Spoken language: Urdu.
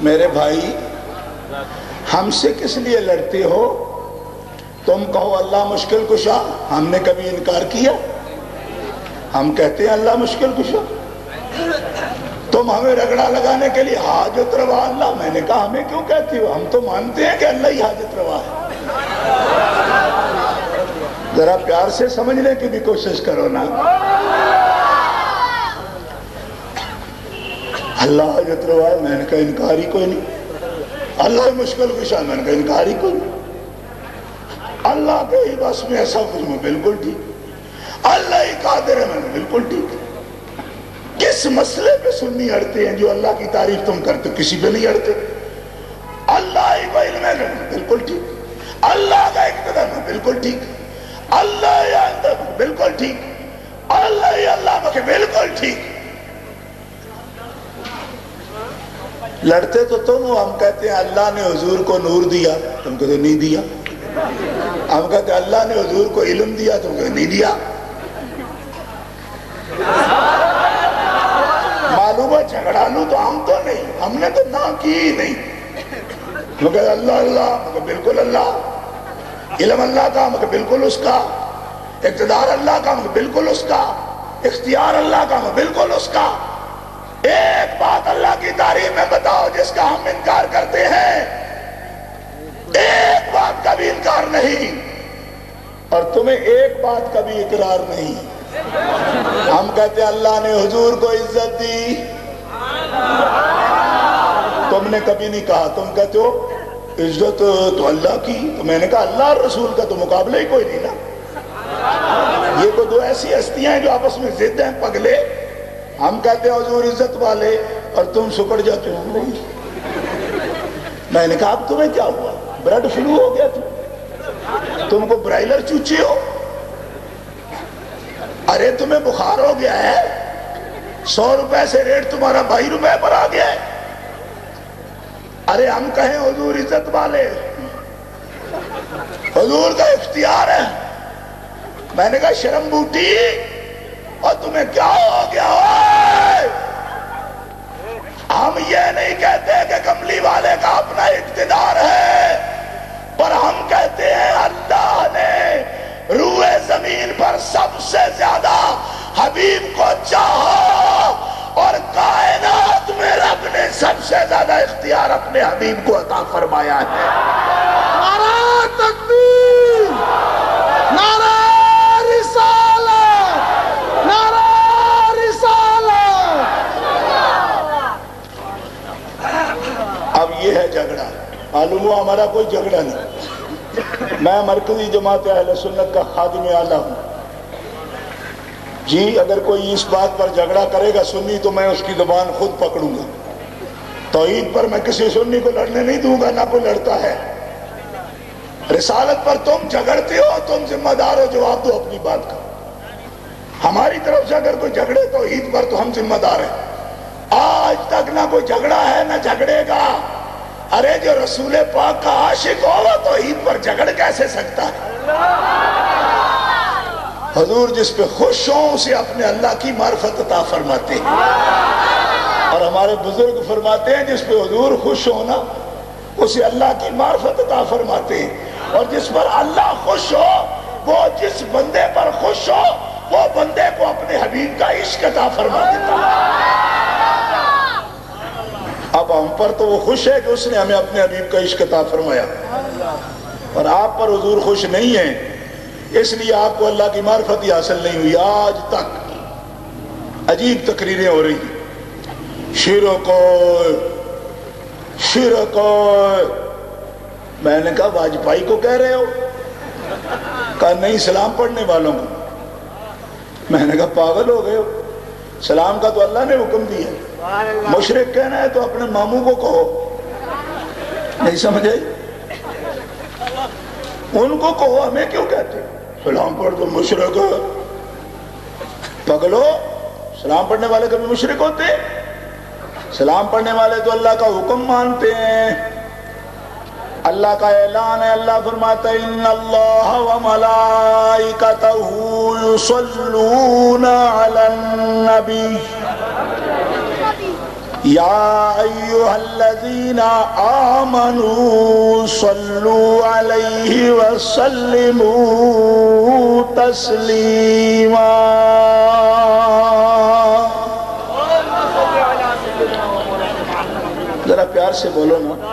میرے بھائی ہم سے کس لیے لڑتے ہو؟ تم کہو اللہ مشکل کشا، ہم نے کبھی انکار کیا؟ ہم کہتے ہیں اللہ مشکل کشا۔ تم ہمیں رگڑا لگانے کے لیے حاجت روا اللہ، میں نے کہا ہمیں کیوں کہتی ہو؟ ہم تو مانتے ہیں کہ اللہ ہی حاجت روا ہے۔ ذرا پیار سے سمجھنے کی بھی کوشش کرو نا۔ اللہ حاجت روا ہے، میں نے کہا انکار ہی کوئی نہیں۔ اللہ مشکل کشا، میں نے کہا انکار ہی کوئی نہیں۔ اللہ کے ہی بس میں ایسا کچھ، میں بالکل ٹھیک۔ اللہ ہی قادر ہے، میں نے بالکل ٹھیک۔ کس مسئلے پہ سنی اڑتے ہیں جو اللہ کی تعریف تم کرتے؟ کسی پہ نہیں اڑتے۔ اللہ ہی کو علم ہے، بالکل ٹھیک۔ اللہ کا اقتدار میں بالکل ٹھیک۔ اللہ یا اندر بالکل ٹھیک۔ اللہ یا اللہ کے بالکل ٹھیک۔ لڑتے تو تم ہو، ہم کہتے ہیں اللہ نے حضور کو نور دیا، تم کہتے نہیں دیا۔ ہم کہتے ہیں اللہ نے حضور کو علم دیا، تم کہتے نہیں دیا۔ معلوم ہے جھگڑا لوں تو ہم تو نہیں، ہم نے تو نہ کی ہی نہیں۔ ہم کہتے اللہ اللہ، بالکل اللہ۔ علم اللہ کا، ہم کہتے بالکل اس کا۔ اقتدار اللہ کا، ہم کہتے بالکل اس کا۔ اختیار اللہ کا، ہم کہتے بالکل اس کا۔ ایک بات اللہ کی تعریف میں بتاؤ جس کا ہم انکار کرتے ہیں، ایک بات کا بھی انکار نہیں، اور تمہیں ایک بات کا بھی اقرار نہیں۔ ہم کہتے ہیں اللہ نے حضور کو عزت دی، تم نے کبھی نہیں کہا۔ تم کہتے ہو عزت تو اللہ کی، تو میں نے کہا اللہ اور رسول کا تو مقابلہ ہی کوئی نہیں نا۔ یہ تو دو ایسی ہستیاں ہیں جو آپس میں ضد ہیں، پگلے۔ ہم کہتے ہیں حضور عزت والے اور تم سکڑ جاتے ہو۔ میں نے کہا اب تمہیں کیا ہوا؟ برڈ فلو ہو گیا تم کو برائلر چوچے ہو؟ ارے تمہیں بخار ہو گیا ہے، 100 روپے سے ریٹ تمہارا 22 روپے پر آ گیا ہے۔ ارے ہم کہیں حضور عزت والے، حضور کا اختیار ہے۔ میں نے کہا شرم بوٹی، اور تمہیں کیا ہو گیا ہے؟ ہم یہ نہیں کہتے کہ کملی والے کا اپنا اقتدار ہے، پر ہم کہتے ہیں اللہ نے روئے زمین پر سب سے زیادہ حبیب کو چاہا، اور کائنات میں رب نے سب سے زیادہ اختیار اپنے حبیب کو عطا فرمایا ہے۔ نعرہ تکبیر، نعرہ رسالت، نعرہ رسالت۔ اب یہ ہے جھگڑا، معلوم ہوا ہمارا کوئی جھگڑا نہیں۔ میں مرکزی جماعت اہل سنت کا خادم اعلیٰ ہوں جی۔ اگر کوئی اس بات پر جھگڑا کرے گا سنی تو میں اس کی زبان خود پکڑوں گا۔ توحید پر میں کسی سنی کو لڑنے نہیں دوں گا، نہ کوئی لڑتا ہے۔ رسالت پر تم جھگڑتے ہو، تم ذمہ دار ہو، جواب دو اپنی بات کا۔ ہماری طرف سے اگر کوئی جھگڑے توحید پر تو ہم ذمہ دار ہیں۔ آج تک نہ کوئی جھگڑا ہے نہ جھگڑے گا۔ ارے جو رسول پاک کا عاشق ہو وہ توحید پر جھگڑ کیسے سکتا ہے؟ حضور جس پہ خوش ہوں اسے اپنے اللہ کی معرفت عطا فرماتے ہیں، اور ہمارے بزرگ فرماتے ہیں جس پہ حضور خوش ہو نا اسے اللہ کی معرفت عطا فرماتے ہیں، اور جس پر اللہ خوش ہو، وہ جس بندے پر خوش ہو وہ بندے کو اپنے حبیب کا عشق عطا فرما دیتا ہے۔ اب ہم پر تو وہ خوش ہے کہ اس نے ہمیں اپنے حبیب کا عشق عطا فرمایا، اور آپ پر حضور خوش نہیں ہیں، اس لیے آپ کو اللہ کی معرفت ہی حاصل نہیں ہوئی۔ آج تک عجیب تقریریں ہو رہی ہیں، شرک شرک۔ میں نے کہا واجپائی کو کہہ رہے ہو؟ کہا نہیں، سلام پڑھنے والوں کو۔ میں نے کہا پاگل ہو گئے ہو، سلام کا تو اللہ نے حکم دیا ہے، مشرک کہنا ہے تو اپنے ماموں کو کہو۔ نہیں سمجھے؟ ان کو کہو، ہمیں کیوں کہتے سلام پڑھ تو مشرک ہے؟ پگلو، سلام پڑھنے والے کبھی مشرک ہوتے؟ سلام پڑھنے والے تو اللہ کا حکم مانتے ہیں، اللہ کا اعلان ہے۔ اللہ فرماتا ہے ان اللہ وملائکتہ یصلون علی النبی۔ یا ایہا الذین آمنوا صلوا علیہ وسلموا تسلیما. ذرا پیار سے بولو نا.